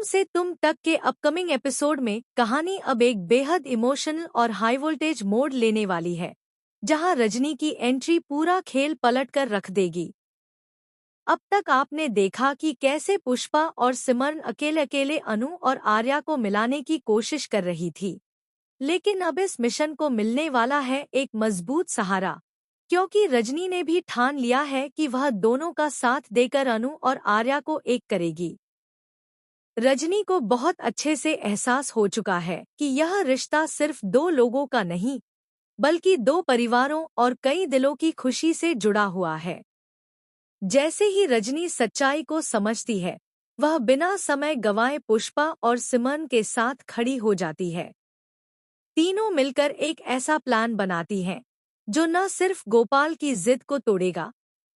तुम से तुम तक के अपकमिंग एपिसोड में कहानी अब एक बेहद इमोशनल और हाई वोल्टेज मोड लेने वाली है, जहां रजनी की एंट्री पूरा खेल पलट कर रख देगी। अब तक आपने देखा कि कैसे पुष्पा और सिमरन अकेले अकेले अनु और आर्या को मिलाने की कोशिश कर रही थी, लेकिन अब इस मिशन को मिलने वाला है एक मजबूत सहारा, क्योंकि रजनी ने भी ठान लिया है कि वह दोनों का साथ देकर अनु और आर्या को एक करेगी। रजनी को बहुत अच्छे से एहसास हो चुका है कि यह रिश्ता सिर्फ दो लोगों का नहीं, बल्कि दो परिवारों और कई दिलों की खुशी से जुड़ा हुआ है। जैसे ही रजनी सच्चाई को समझती है, वह बिना समय गंवाए पुष्पा और सिमरन के साथ खड़ी हो जाती है। तीनों मिलकर एक ऐसा प्लान बनाती हैं, जो न सिर्फ गोपाल की जिद को तोड़ेगा,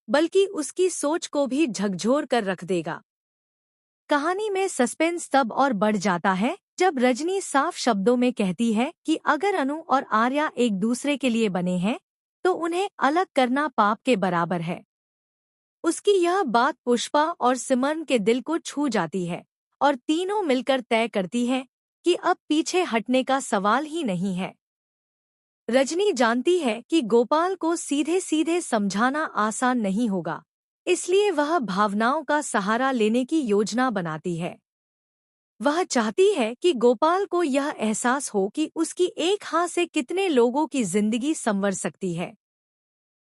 बल्कि उसकी सोच को भी झकझोर कर रख देगा। कहानी में सस्पेंस तब और बढ़ जाता है जब रजनी साफ शब्दों में कहती है कि अगर अनु और आर्या एक दूसरे के लिए बने हैं, तो उन्हें अलग करना पाप के बराबर है। उसकी यह बात पुष्पा और सिमरन के दिल को छू जाती है और तीनों मिलकर तय करती हैं कि अब पीछे हटने का सवाल ही नहीं है। रजनी जानती है कि गोपाल को सीधे सीधे समझाना आसान नहीं होगा, इसलिए वह भावनाओं का सहारा लेने की योजना बनाती है। वह चाहती है कि गोपाल को यह एहसास हो कि उसकी एक हाथ से कितने लोगों की जिंदगी संवर सकती है।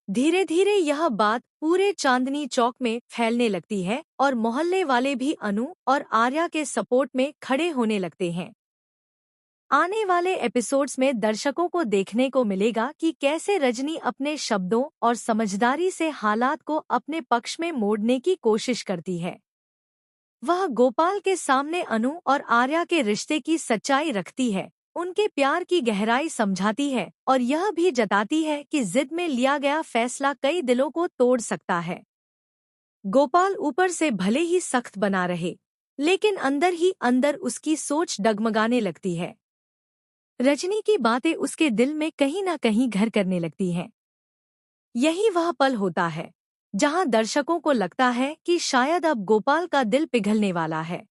धीरे धीरे यह बात पूरे चांदनी चौक में फैलने लगती है और मोहल्ले वाले भी अनु और आर्या के सपोर्ट में खड़े होने लगते हैं। आने वाले एपिसोड्स में दर्शकों को देखने को मिलेगा कि कैसे रजनी अपने शब्दों और समझदारी से हालात को अपने पक्ष में मोड़ने की कोशिश करती है। वह गोपाल के सामने अनु और आर्या के रिश्ते की सच्चाई रखती है, उनके प्यार की गहराई समझाती है और यह भी जताती है कि जिद में लिया गया फैसला कई दिलों को तोड़ सकता है। गोपाल ऊपर से भले ही सख्त बना रहे, लेकिन अंदर ही अंदर उसकी सोच डगमगाने लगती है। रजनी की बातें उसके दिल में कहीं न कहीं घर करने लगती हैं। यही वह पल होता है जहां दर्शकों को लगता है कि शायद अब गोपाल का दिल पिघलने वाला है।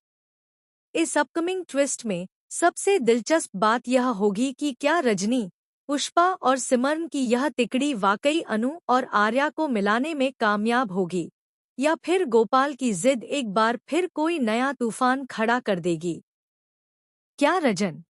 इस अपकमिंग ट्विस्ट में सबसे दिलचस्प बात यह होगी कि क्या रजनी, पुष्पा और सिमरन की यह तिकड़ी वाकई अनु और आर्या को मिलाने में कामयाब होगी, या फिर गोपाल की जिद एक बार फिर कोई नया तूफान खड़ा कर देगी। क्या रजन,